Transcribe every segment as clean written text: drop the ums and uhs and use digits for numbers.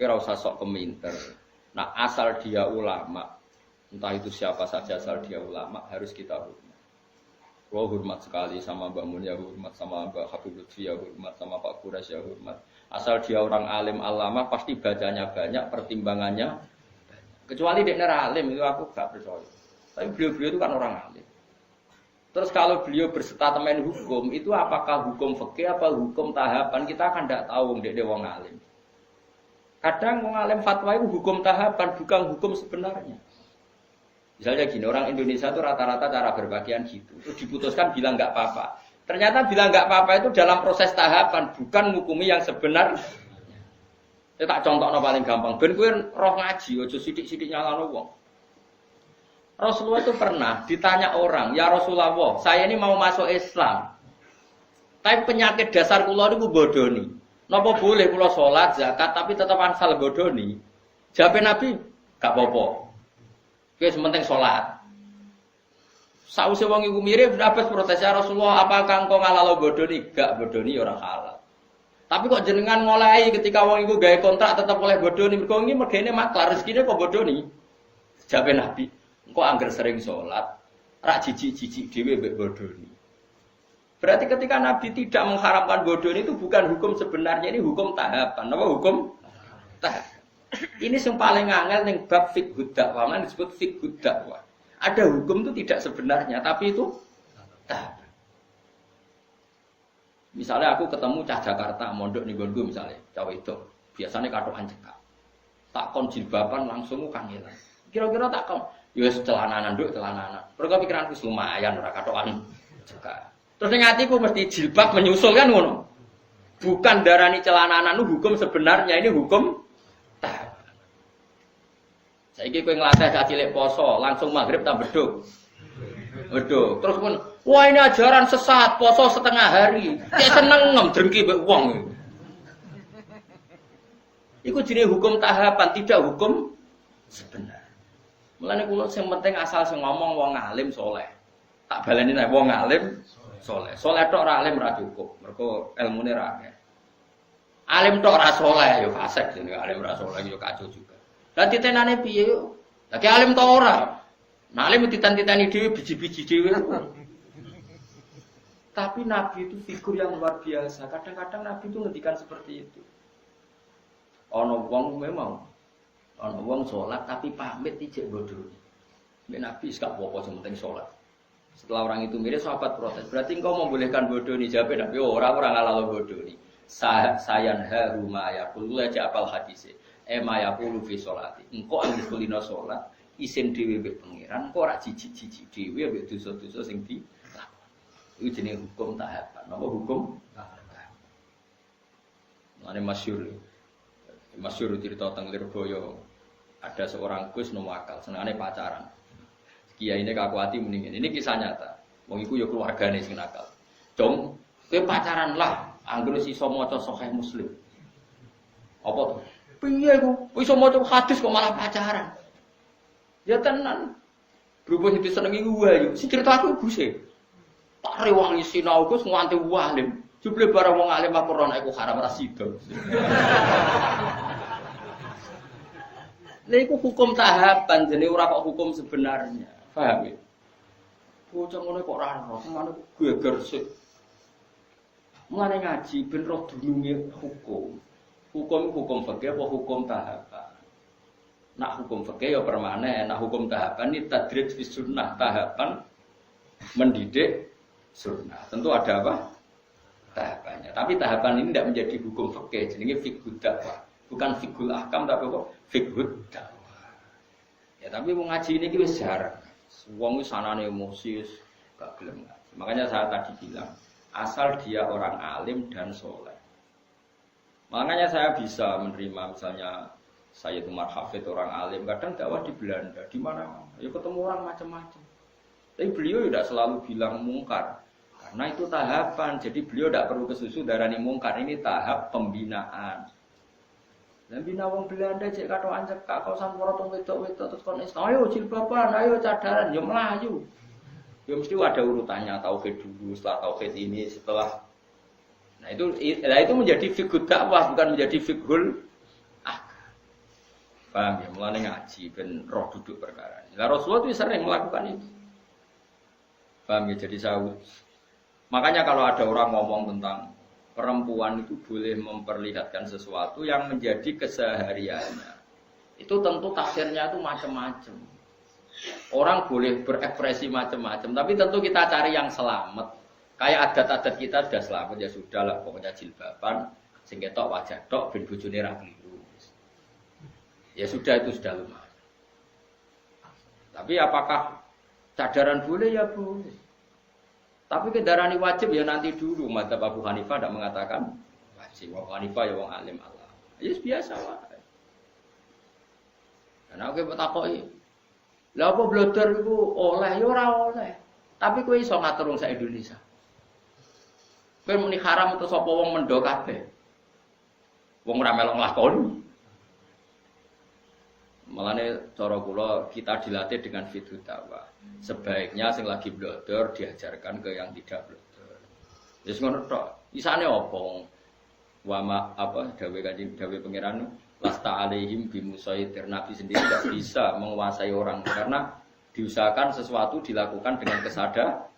ora usah sok keminter. Nah, asal dia ulama, entah itu siapa saja asal dia ulama harus kita hormat. Gua hormat sekali sama Mbak Mun ya hormat, sama Mbak Habib Lutfi ya hormat, sama Pak Kuras ya hormat. Asal dia orang alim alama pasti bacanya banyak, pertimbangannya banyak. Kecuali dia alim itu aku gak percaya. Tapi beliau-beliau itu kan orang alim. Terus kalau beliau berstatement hukum itu apakah hukum fikih apa hukum tahapan kita kan tidak tahu dia wong alim. Kadang wong alim fatwa itu hukum tahapan bukan hukum sebenarnya. Misalnya gini, orang Indonesia itu rata-rata cara berpakaian gitu. Terus diputuskan bilang nggak apa-apa. Ternyata bilang nggak apa-apa itu dalam proses tahapan, bukan hukumi yang sebenar. Saya tak contohnya paling gampang. Ben kowe roh ngaji, ojo sidik-sidik nyalano wong. Rasulullah itu pernah ditanya orang, ya Rasulullah, saya ini mau masuk Islam. Tapi penyakit dasar kula niku bodoni. Napa boleh kula salat, zakat tapi tetap asal bodoni? Jawab Nabi, gak apa-apa. Kowe sementing salat. Sause wong iku mirip dapat protes ya Rasulullah, apakah engkau ngalalo bodoni? Gak bodoni ora halal. Tapi kok jenengan ngolehi ketika wong iku gawe kontrak tetap oleh bodoni, mergo iki mergene maklar rezekine kok bodoni. Jawab Nabi, engkau angger sering salat, rak jijik-jijik dhewe mbek bodoni. Berarti ketika Nabi tidak mengharamkan bodoni itu bukan hukum sebenarnya, ini hukum tahapan. Apa hukum tahapan? Ini yang paling angel ning bab fiqh dakwah, man disebut fiqh dakwah. Ada hukum itu tidak sebenarnya, tapi itu tahapan. Misalnya aku ketemu cah Jakarta, mondok ning nggonku misalnya, cah itu biasanya katokan cekak. Tak kon jilbaban langsung kangelan. Kira-kira tak kon ya celananan nduk celananan. Mergo pikiranku lumayan ora katokan cekak. Terus ning atiku mesti jilbab menyusul kan ngono. Bukan darani celananan itu hukum sebenarnya, ini hukum tahapan. Saiki kowe nglatih cah cilik poso, langsung maghrib tak beduk. Beduk. Terus pun, wah ini ajaran sesat, poso setengah hari. Cek seneng drengki mbek wong. Iku jenenge hukum tahapan, tidak hukum sebenarnya. Mulane kula sing penting asal sing ngomong wong alim saleh. Tak baleni nek wong alim saleh. Saleh tok ora alim ora cukup, mergo ilmune ra akeh. Alim tok ora saleh ya fasik jenenge alim ora saleh ya kacau juga. Lah titenane piye yo? Lah ki alim tok ora. Nah alim ditan-titani dhewe biji-biji dhewe. Tapi Nabi itu figur yang luar biasa. Kadang-kadang Nabi itu ngendikan seperti itu. Ana wong memang ana wong salat tapi pamit ijek bodoh. Nek Nabi gak apa-apa sing penting salat. Setelah orang itu mirip sahabat protes. Berarti engkau membolehkan bodoh ni? Jawab Nabi, orang halal bodoh ni. Sayan haruma yaqulu aja apal hadise. Ema yaqulu fi sholati. Engkau anggo kulino salat isin dhewe mbek pangeran, engkau ora jijik-jijik dhewe mbek dosa-dosa sing dilakoni. Iku jenenge hukum tahapan. Napa hukum tahapan? Mane masyhur cerita teng Lirboyo. Ada seorang Gus nomo akal, senengane pacaran. Kiai ini kaku hati mendingin. Ini kisah nyata. Wong iku ya keluargane sing nakal. Dong, kowe pacaran lah, anggere iso maca Sahih Muslim. Apa to? Piye ku? Iso maca hadis kok malah pacaran. Ya tenan. Berhubung itu senengi wae. Sing cerita aku Guse. Tak rewangi sinau Gus nganti walim. Jebule barang wong alim Al-Qur'an iku haram ra sida. Lha iku hukum tahapan jenenge ora kok hukum sebenarnya. Paham ya? Bocah ngono kok ora roh, ngono geger sik. Mulane ngaji ben roh dununge hukum. Hukum fikih apa hukum tahapan? Nak hukum fikih ya permanen, nak hukum tahapan ini tadrij fi sunnah, tahapan mendidik sunnah. Tentu ada apa? Tahapannya. Tapi tahapan ini tidak menjadi hukum fikih, jenenge fiqh dakwah. Bukan fiqhul ahkam tapi apa? Fiqh dakwah. Ya tapi mau ngaji ini wis jarang. Wong wis sanane emosi gak gelem ngaji. Makanya saya tadi bilang, asal dia orang alim dan soleh. Makanya saya bisa menerima misalnya saya Umar Hafid orang alim, kadang dakwah di Belanda, di mana? Ya ketemu orang macam-macam. Tapi beliau tidak selalu bilang mungkar. Karena itu tahapan, jadi beliau tidak perlu kesusu darani mungkar. Ini tahap pembinaan. Dan bina wong Belanda cek katokan cekak kau sampura tong wedok-wedok terus kon ayo jilbaban, ayo cadaran, yo melayu. Ya mesti ada urutannya, tauhid dulu, setelah tauhid ini, setelah. Nah itu menjadi fiqh dakwah bukan menjadi fiqhul ahkam. Paham ya? Mulane ngaji ben roh duduk perkara. Lah Rasulullah itu sering melakukan itu. Paham ya? Jadi makanya kalau ada orang ngomong tentang perempuan itu boleh memperlihatkan sesuatu yang menjadi kesehariannya, itu tentu tafsirnya itu macam-macam. Orang boleh berekspresi macam-macam, tapi tentu kita cari yang selamat. Kayak adat-adat kita sudah selamat ya sudahlah, pokoknya jilbaban, sing ketok wajah tok ben bojone ra kliru. Ya sudah itu sudah lumayan. Tapi apakah cadaran boleh? Ya boleh. Tapi kendaraan wajib ya nanti dulu. Madzhab Abu Hanifah tidak mengatakan wajib. Abu Hanifah ya wong alim Allah. Ya biasa wae. Karena aku takoki, lha apa blodor iku oleh ya ora oleh. Tapi kowe iso ngatur wong sak Indonesia. Kowe muni haram terus sapa wong mendo kabeh. Wong ora melok nglakoni. Malane cara kula kita dilatih dengan fiqh dakwah. Sebaiknya sing lagi blodor diajarkan ke yang tidak blodor. Wis ngono tok. Isane opo? Wama apa dawuh Kanjeng dawuh pangeran lasta alaihim bimusaitir. Nabi sendiri tidak bisa menguasai orang karena diusahakan sesuatu dilakukan dengan kesadaran.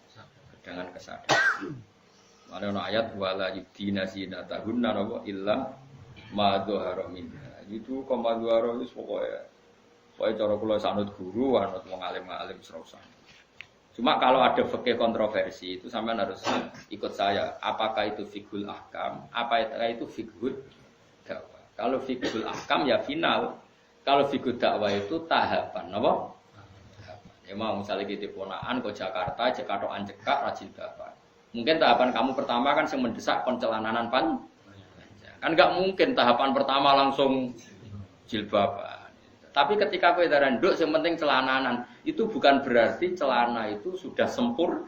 Mane ono ayat wala yudina zinatahunna illa ma dhahara minha. Itu koma dhahara wis pokoke. Pokoke cara kula sanut guru, anut wong alim-alim serasa. Cuma kalau ada fikih kontroversi itu sampean harus ikut saya. Apakah itu fiqhul ahkam? Apakah itu fiqhul dakwah? Kalau fiqhul ahkam ya final. Kalau fiqhul dakwah itu tahapan, apa? Ya mau misalnya kita ponakan ke Jakarta, Jakarta cekak rajin dapat. Mungkin tahapan kamu pertama kan yang mendesak pencelananan pan. Kan enggak mungkin tahapan pertama langsung jilbaban. Tapi ketika kowe daran nduk yang penting celananan, itu bukan berarti celana itu sudah sempurna.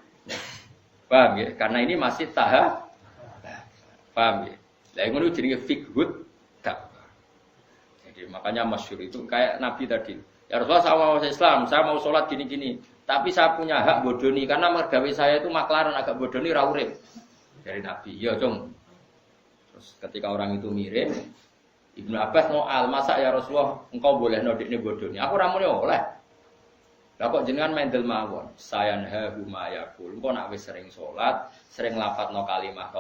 Paham ya? Karena ini masih tahap. Paham ya? Lah ngono jenenge fiqhud dakwah. Jadi makanya masyhur itu kayak Nabi tadi. Ya Rasulullah saya mau Islam, saya mau sholat gini-gini. Tapi saya punya hak bodoni karena mergawe saya itu maklaran agak bodoni ra urip. Dari Nabi, ya Cung. Terus ketika orang itu mirip, Ibnu Abbas mau al-masa ya Rasulullah, engkau boleh nodikne bodoni. Aku ra muni oleh. Lah kok jenengan mendel mawon. Sayanhahu ma yaqul. Engko nak wis sering salat, sering lafadzno kalimat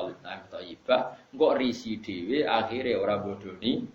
thayyibah, engko risi dhewe akhire ora bodoni